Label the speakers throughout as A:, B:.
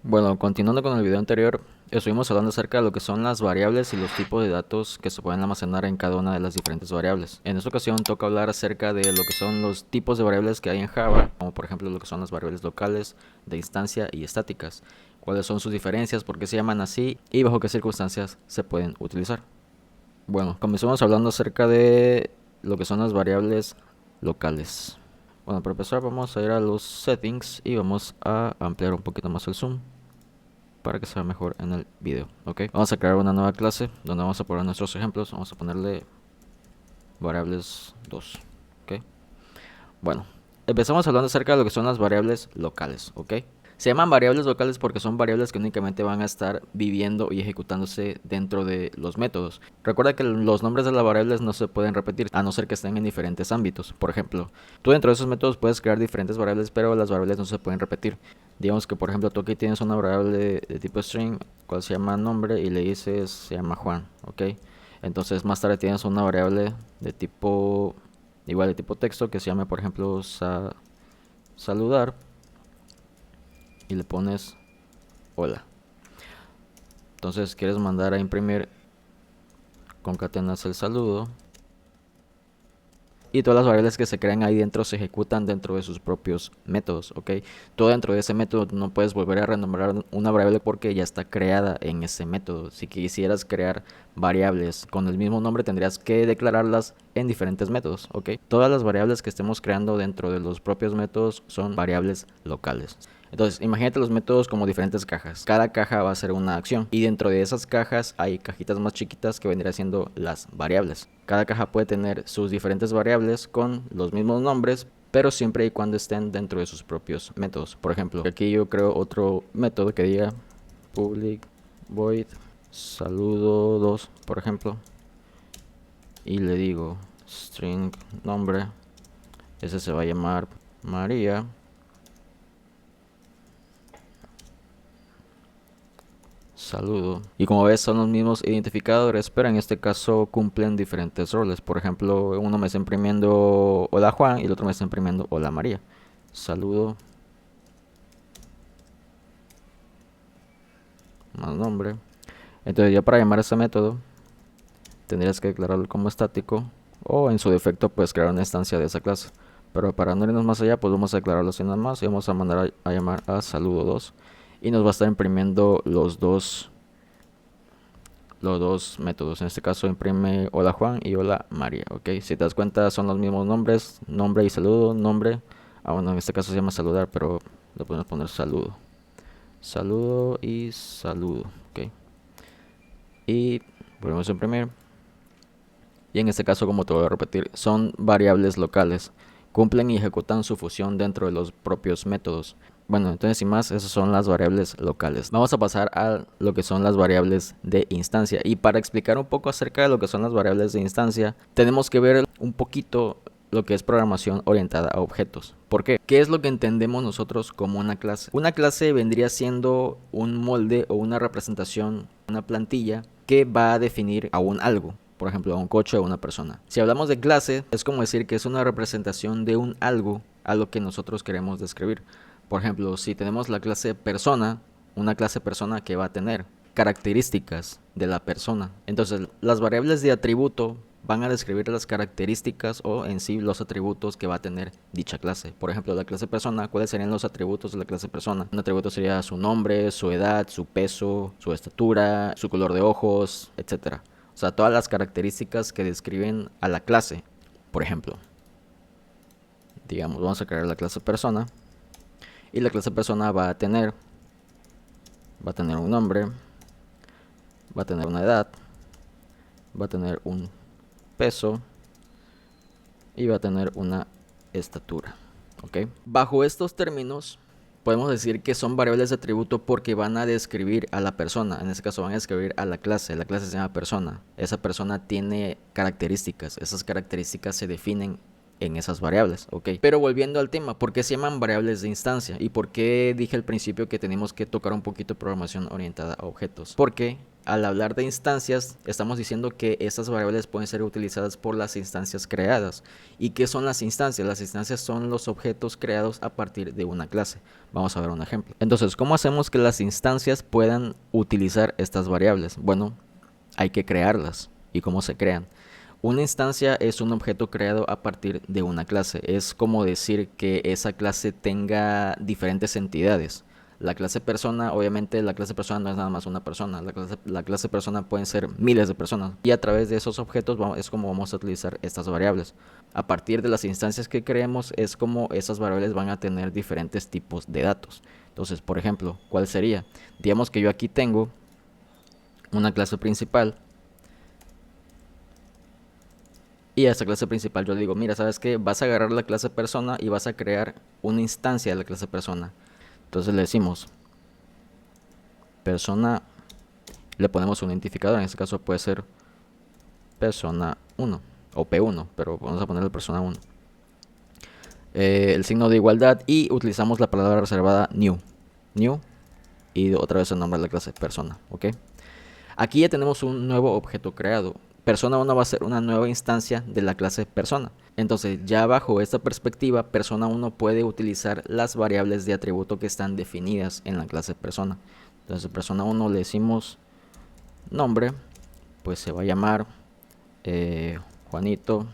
A: Bueno, continuando con el video anterior, estuvimos hablando acerca de lo que son las variables y los tipos de datos que se pueden almacenar en cada una de las diferentes variables. En esta ocasión toca hablar acerca de lo que son los tipos de variables que hay en Java, como por ejemplo lo que son las variables locales, de instancia y estáticas. Cuáles son sus diferencias, por qué se llaman así y bajo qué circunstancias se pueden utilizar. Bueno, comenzamos hablando acerca de lo que son las variables locales. Bueno, para empezar vamos a ir a los settings y vamos a ampliar un poquito más el zoom para que se vea mejor en el video, ¿ok? Vamos a crear una nueva clase donde vamos a poner nuestros ejemplos. Vamos a ponerle variables 2, ¿ok? Bueno, empezamos hablando acerca de lo que son las variables locales, ¿ok? Se llaman variables locales porque son variables que únicamente van a estar viviendo y ejecutándose dentro de los métodos. Recuerda que los nombres de las variables no se pueden repetir, a no ser que estén en diferentes ámbitos. Por ejemplo, tú dentro de esos métodos puedes crear diferentes variables, pero las variables no se pueden repetir. Digamos que por ejemplo tú aquí tienes una variable de tipo string, cual se llama nombre, y le dices se llama Juan, ¿ok? Entonces más tarde tienes una variable de tipo, igual de tipo texto, que se llama por ejemplo saludar, y le pones hola. Entonces quieres mandar a imprimir, concatenas el saludo y todas las variables que se crean ahí dentro se ejecutan dentro de sus propios métodos, ¿ok? Todo dentro de ese método no puedes volver a renombrar una variable porque ya está creada en ese método. Si quisieras crear variables con el mismo nombre tendrías que declararlas en diferentes métodos, ¿ok? Todas las variables que estemos creando dentro de los propios métodos son variables locales. Entonces, imagínate los métodos como diferentes cajas. Cada caja va a ser una acción y dentro de esas cajas hay cajitas más chiquitas que vendrían siendo las variables. Cada caja puede tener sus diferentes variables con los mismos nombres, pero siempre y cuando estén dentro de sus propios métodos. Por ejemplo, aquí yo creo otro método que diga public void saludo 2, por ejemplo, y le digo string nombre. Ese se va a llamar María. Saludo. Y como ves son los mismos identificadores, pero en este caso cumplen diferentes roles. Por ejemplo, uno me está imprimiendo hola Juan y el otro me está imprimiendo hola María. Saludo más nombre. Entonces ya para llamar a ese método tendrías que declararlo como estático o en su defecto pues crear una instancia de esa clase. Pero para no irnos más allá pues vamos a declararlo así nada más y vamos a mandar a llamar a saludo 2 y nos va a estar imprimiendo los dos métodos. En este caso imprime hola Juan y hola María, ok. Si te das cuenta son los mismos nombres, nombre y saludo, nombre. Bueno, en este caso se llama saludar, pero le podemos poner saludo. Saludo y saludo, ok. Y volvemos a imprimir. Y en este caso, como te voy a repetir, son variables locales. Cumplen y ejecutan su función dentro de los propios métodos. Bueno, entonces sin más, esas son las variables locales. Vamos a pasar a lo que son las variables de instancia. Y para explicar un poco acerca de lo que son las variables de instancia, tenemos que ver un poquito lo que es programación orientada a objetos. ¿Por qué? ¿Qué es lo que entendemos nosotros como una clase? Una clase vendría siendo un molde o una representación, una plantilla que va a definir a un algo. Por ejemplo, a un coche o a una persona. Si hablamos de clase, es como decir que es una representación de un algo a lo que nosotros queremos describir. Por ejemplo, si tenemos la clase persona, una clase persona que va a tener características de la persona. Entonces, las variables de atributo van a describir las características o en sí los atributos que va a tener dicha clase. Por ejemplo, la clase persona, ¿cuáles serían los atributos de la clase persona? Un atributo sería su nombre, su edad, su peso, su estatura, su color de ojos, etcétera. O sea, todas las características que describen a la clase. Por ejemplo, digamos, vamos a crear la clase persona. Y la clase persona va a tener un nombre, va a tener una edad, va a tener un peso y va a tener una estatura. ¿Ok? Bajo estos términos podemos decir que son variables de atributo porque van a describir a la persona. En este caso van a describir a la clase. La clase se llama persona. Esa persona tiene características. Esas características se definen en esas variables, ¿ok? Pero volviendo al tema, ¿por qué se llaman variables de instancia? ¿Y por qué dije al principio que tenemos que tocar un poquito de programación orientada a objetos? Porque al hablar de instancias, estamos diciendo que estas variables pueden ser utilizadas por las instancias creadas. ¿Y qué son las instancias? Las instancias son los objetos creados a partir de una clase. Vamos a ver un ejemplo. Entonces, ¿cómo hacemos que las instancias puedan utilizar estas variables? Bueno, hay que crearlas. ¿Y cómo se crean? Una instancia es un objeto creado a partir de una clase. Es como decir que esa clase tenga diferentes entidades. La clase persona, obviamente la clase persona no es nada más una persona. La clase persona pueden ser miles de personas. Y a través de esos objetos es como vamos a utilizar estas variables. A partir de las instancias que creemos es como esas variables van a tener diferentes tipos de datos. Entonces, por ejemplo, ¿cuál sería? Digamos que yo aquí tengo una clase principal. Y a esta clase principal yo le digo, mira, ¿sabes qué? Vas a agarrar la clase persona y vas a crear una instancia de la clase persona. Entonces le decimos persona, le ponemos un identificador, en este caso puede ser persona 1 o P1, pero vamos a ponerle persona 1. El signo de igualdad y utilizamos la palabra reservada new y otra vez el nombre de la clase persona, ¿ok? Aquí ya tenemos un nuevo objeto creado. Persona 1 va a ser una nueva instancia de la clase persona. Entonces, ya bajo esta perspectiva, persona 1 puede utilizar las variables de atributo que están definidas en la clase persona. Entonces, persona 1 le decimos nombre, pues se va a llamar Juanito.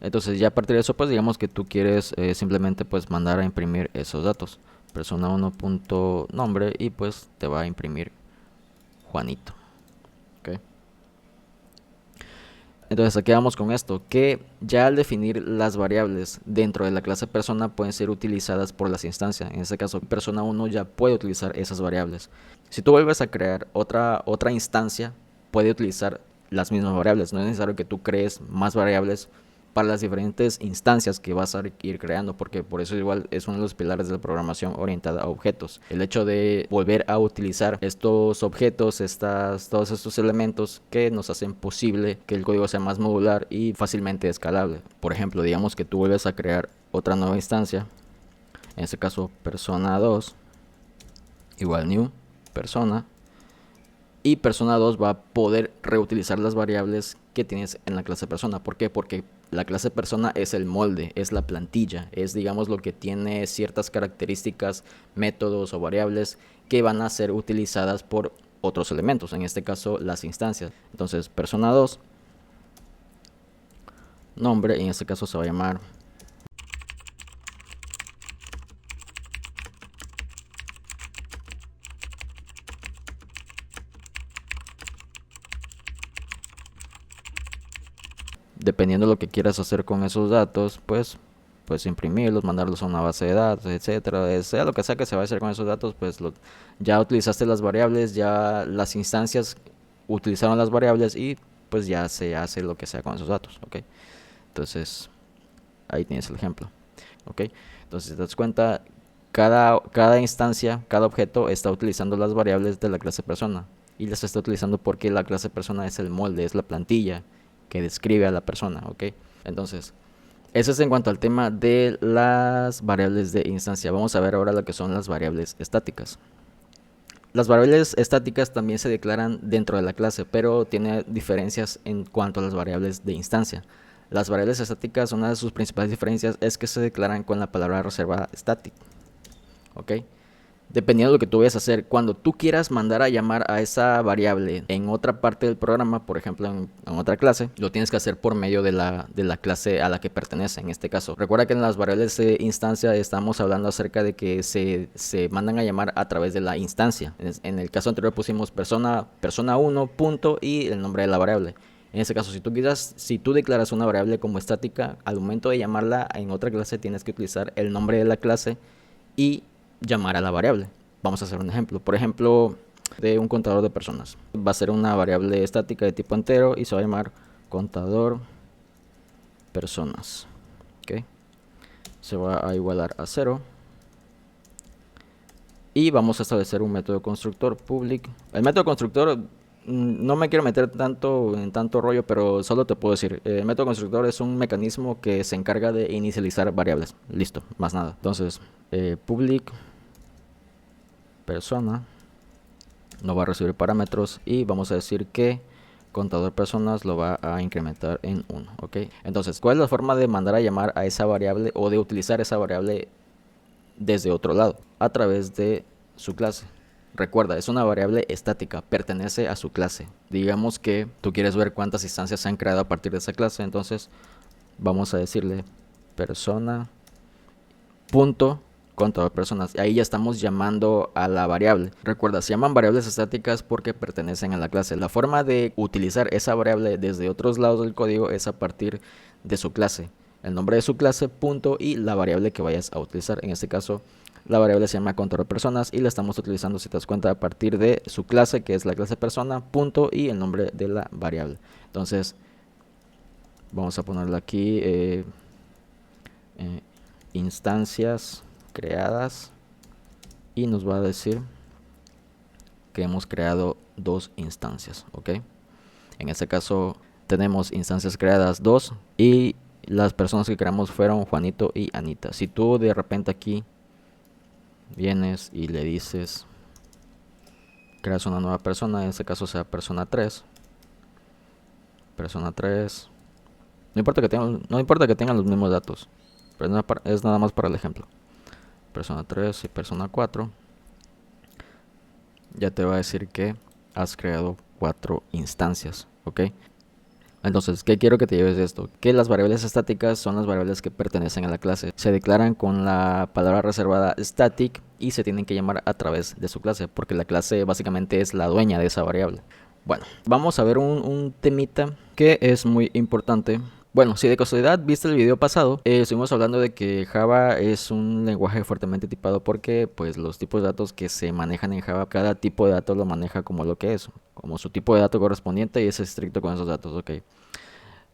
A: Entonces ya a partir de eso pues digamos que tú quieres simplemente pues mandar a imprimir esos datos. Persona 1.nombre y pues te va a imprimir Juanito. ¿Okay? Entonces aquí vamos con esto, que ya al definir las variables dentro de la clase persona pueden ser utilizadas por las instancias. En este caso persona 1 ya puede utilizar esas variables. Si tú vuelves a crear otra instancia, puede utilizar las mismas variables. No es necesario que tú crees más variables para las diferentes instancias que vas a ir creando, porque por eso igual es uno de los pilares de la programación orientada a objetos. El hecho de volver a utilizar estos objetos, todos estos elementos que nos hacen posible que el código sea más modular y fácilmente escalable. Por ejemplo, digamos que tú vuelves a crear otra nueva instancia, en este caso persona 2 igual new persona, y persona 2 va a poder reutilizar las variables que tienes en la clase persona. ¿Por qué? Porque la clase persona es el molde, es la plantilla, es digamos lo que tiene ciertas características, métodos o variables que van a ser utilizadas por otros elementos, en este caso las instancias. Entonces persona 2, nombre, en este caso se va a llamar dependiendo de lo que quieras hacer con esos datos, pues imprimirlos, mandarlos a una base de datos, etcétera. Sea lo que sea que se va a hacer con esos datos, pues ya utilizaste las variables, ya las instancias utilizaron las variables y pues ya se hace lo que sea con esos datos, ¿ok? Entonces, ahí tienes el ejemplo, ¿ok? Entonces, si te das cuenta, cada instancia, cada objeto está utilizando las variables de la clase persona y las está utilizando porque la clase persona es el molde, es la plantilla que describe a la persona, ¿ok? Entonces, eso es en cuanto al tema de las variables de instancia. Vamos a ver ahora lo que son las variables estáticas. Las variables estáticas también se declaran dentro de la clase, pero tiene diferencias en cuanto a las variables de instancia. Las variables estáticas, una de sus principales diferencias es que se declaran con la palabra reservada static, ¿ok? Dependiendo de lo que tú vayas a hacer, cuando tú quieras mandar a llamar a esa variable en otra parte del programa, por ejemplo en otra clase, lo tienes que hacer por medio de la clase a la que pertenece en este caso. Recuerda que en las variables de instancia estamos hablando acerca de que se mandan a llamar a través de la instancia. En el caso anterior pusimos persona 1 punto y el nombre de la variable. En este caso, si tú declaras una variable como estática, al momento de llamarla en otra clase tienes que utilizar el nombre de la clase y llamar a la variable. Vamos a hacer un ejemplo. Por ejemplo, de un contador de personas. Va a ser una variable estática de tipo entero y se va a llamar contador personas. ¿Okay? Se va a igualar a 0. Y vamos a establecer un método constructor public. El método constructor No me quiero meter en tanto rollo, pero solo te puedo decir, el método constructor es un mecanismo que se encarga de inicializar variables. Listo, más nada. Entonces, public persona no va a recibir parámetros y vamos a decir que contador personas lo va a incrementar en 1, ¿ok? Entonces, ¿cuál es la forma de mandar a llamar a esa variable o de utilizar esa variable desde otro lado? A través de su clase. Recuerda, es una variable estática, pertenece a su clase. Digamos que tú quieres ver cuántas instancias se han creado a partir de esa clase, entonces vamos a decirle persona punto contador personas. Ahí ya estamos llamando a la variable. Recuerda, se llaman variables estáticas porque pertenecen a la clase. La forma de utilizar esa variable desde otros lados del código es a partir de su clase. El nombre de su clase, punto, y la variable que vayas a utilizar. En este caso, la variable se llama contador personas y la estamos utilizando, si te das cuenta, a partir de su clase, que es la clase persona, punto, y el nombre de la variable. Entonces, vamos a ponerle aquí instancias creadas y nos va a decir que hemos creado 2 instancias, ¿ok? En este caso tenemos instancias creadas 2 y las personas que creamos fueron Juanito y Anita. Si tú de repente aquí vienes y le dices creas una nueva persona, en este caso sea persona 3, no importa que tengan los mismos datos, pero es nada más para el ejemplo. Persona 3 y persona 4, ya te va a decir que has creado 4 instancias, ¿ok? Entonces, ¿qué quiero que te lleves de esto? Que las variables estáticas son las variables que pertenecen a la clase. Se declaran con la palabra reservada static y se tienen que llamar a través de su clase, porque la clase básicamente es la dueña de esa variable. Bueno, vamos a ver un temita que es muy importante. Bueno, si de casualidad viste el video pasado, estuvimos hablando de que Java es un lenguaje fuertemente tipado porque pues los tipos de datos que se manejan en Java, cada tipo de datos lo maneja como lo que es, como su tipo de dato correspondiente y es estricto con esos datos, ok.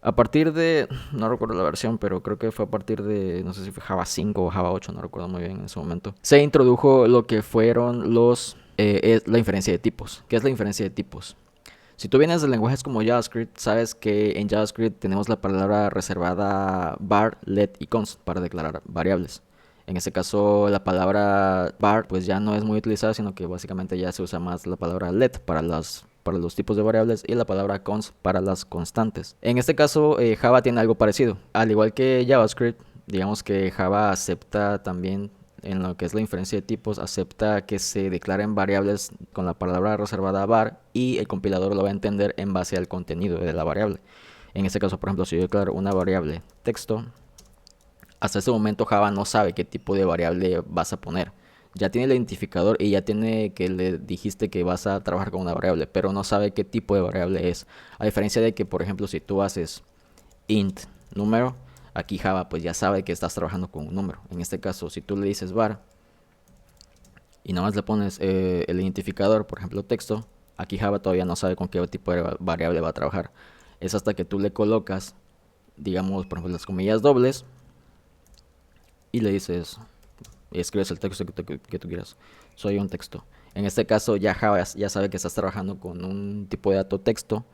A: A partir de, no recuerdo la versión, pero creo que fue a partir de, no sé si fue Java 5 o Java 8, no recuerdo muy bien en ese momento, se introdujo lo que fueron la inferencia de tipos. ¿Qué es la inferencia de tipos? Si tú vienes de lenguajes como JavaScript, sabes que en JavaScript tenemos la palabra reservada var, let y const para declarar variables. En este caso, la palabra var pues ya no es muy utilizada, sino que básicamente ya se usa más la palabra let para los tipos de variables y la palabra const para las constantes. En este caso, Java tiene algo parecido. Al igual que JavaScript, digamos que Java acepta también en lo que es la inferencia de tipos, acepta que se declaren variables con la palabra reservada var y el compilador lo va a entender en base al contenido de la variable. En este caso, por ejemplo, si yo declaro una variable texto, hasta este momento Java no sabe qué tipo de variable vas a poner. Ya tiene el identificador y ya tiene que le dijiste que vas a trabajar con una variable, pero no sabe qué tipo de variable es. A diferencia de que, por ejemplo, si tú haces int número, aquí Java pues ya sabe que estás trabajando con un número. En este caso, si tú le dices var y nada más le pones el identificador, por ejemplo texto, aquí Java todavía no sabe con qué tipo de variable va a trabajar. Es hasta que tú le colocas, digamos, por ejemplo, las comillas dobles y le dices, y escribes el texto que tú quieras. Soy un texto. En este caso ya Java ya sabe que estás trabajando con un tipo de dato texto,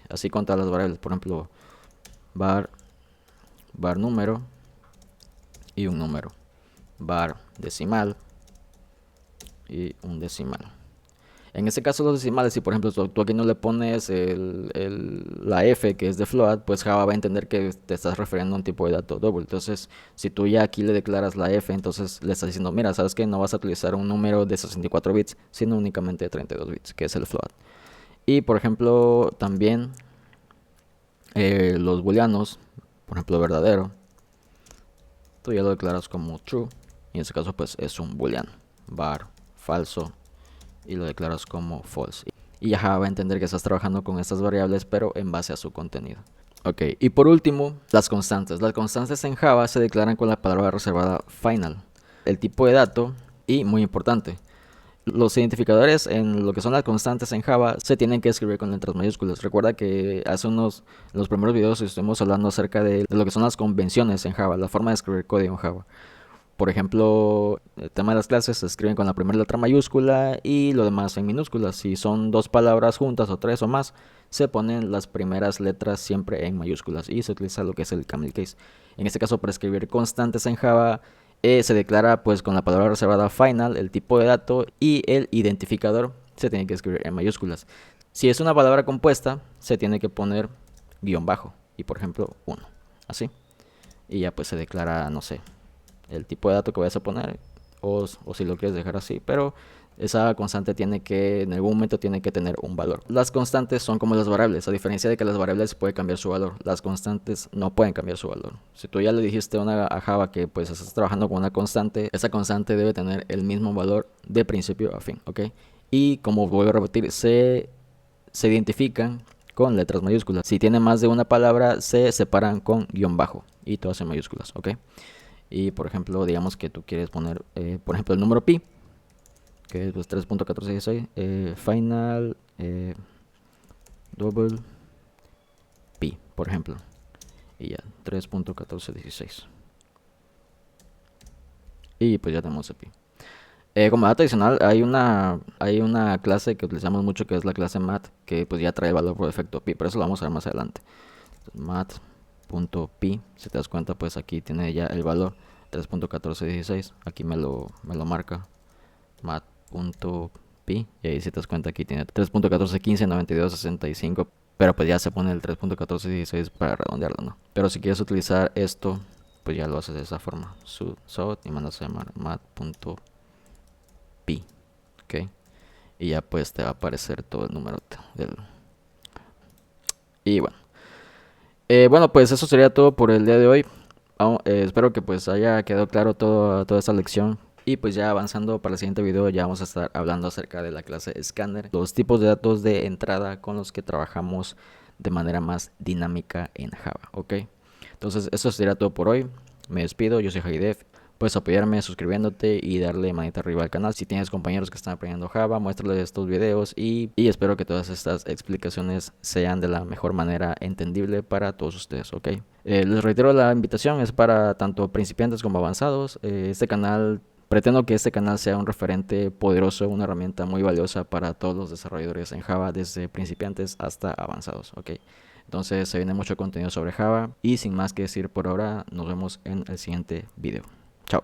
A: así con todas las variables. Por ejemplo, var número y un número, var decimal y un decimal. En este caso los decimales, si por ejemplo tú aquí no le pones la F que es de float, pues Java va a entender que te estás refiriendo a un tipo de dato double. Entonces si tú ya aquí le declaras la F, entonces le estás diciendo, mira, sabes que no vas a utilizar un número de 64 bits, sino únicamente de 32 bits, que es el float. Y por ejemplo también los booleanos, por ejemplo verdadero, tú ya lo declaras como true y en este caso pues es un booleano. Var falso y lo declaras como false y ya va a entender que estás trabajando con estas variables pero en base a su contenido. Ok, y por último, las constantes en Java se declaran con la palabra reservada final, el tipo de dato y muy importante, los identificadores en lo que son las constantes en Java se tienen que escribir con letras mayúsculas. Recuerda que en los primeros videos estuvimos hablando acerca de lo que son las convenciones en Java, la forma de escribir código en Java. Por ejemplo, el tema de las clases se escriben con la primera letra mayúscula y lo demás en minúsculas. Si son dos palabras juntas o tres o más, se ponen las primeras letras siempre en mayúsculas y se utiliza lo que es el camel case. En este caso, para escribir constantes en Java, se declara pues con la palabra reservada final, el tipo de dato y el identificador se tiene que escribir en mayúsculas. Si es una palabra compuesta, se tiene que poner guión bajo y por ejemplo 1, así. Y ya pues se declara, no sé, el tipo de dato que vayas a poner o si lo quieres dejar así, pero esa constante tiene que, en algún momento tiene que tener un valor. Las constantes son como las variables, a diferencia de que las variables puede cambiar su valor, las constantes no pueden cambiar su valor. Si tú ya le dijiste a Java que pues estás trabajando con una constante, esa constante debe tener el mismo valor de principio a fin, ¿ok? Y como vuelvo a repetir, se identifican con letras mayúsculas. Si tiene más de una palabra, se separan con guión bajo y todas en mayúsculas, ¿ok? Y por ejemplo, digamos que tú quieres poner, por ejemplo, el número pi, que es pues, 3.1416, final double pi, por ejemplo. Y ya, 3.1416. Y pues ya tenemos el pi. Como dato adicional, hay una clase que utilizamos mucho que es la clase mat, que pues ya trae el valor por defecto pi, pero eso lo vamos a ver más adelante. Mat.pi, si te das cuenta, pues aquí tiene ya el valor 3.1416, aquí me lo marca mat.pi, y ahí si te das cuenta aquí tiene 3.14159265, pero pues ya se pone el 3.1416 para redondearlo, ¿no? Pero si quieres utilizar esto, pues ya lo haces de esa forma, sud y mandas a llamar mat.pi, ok, y ya pues te va a aparecer todo el número del... Y bueno, bueno, pues eso sería todo por el día de hoy. Espero que pues haya quedado claro toda esta lección. Y pues ya avanzando para el siguiente video ya vamos a estar hablando acerca de la clase Scanner, los tipos de datos de entrada con los que trabajamos de manera más dinámica en Java, ¿ok? Entonces eso sería todo por hoy. Me despido, yo soy Haidef. Puedes apoyarme suscribiéndote y darle manita arriba al canal. Si tienes compañeros que están aprendiendo Java, muéstrales estos videos y espero que todas estas explicaciones sean de la mejor manera entendible para todos ustedes, ¿ok? Les reitero, la invitación es para tanto principiantes como avanzados. Pretendo que este canal sea un referente poderoso, una herramienta muy valiosa para todos los desarrolladores en Java, desde principiantes hasta avanzados, ¿ok? Entonces se viene mucho contenido sobre Java y sin más que decir por ahora, nos vemos en el siguiente video. Chao.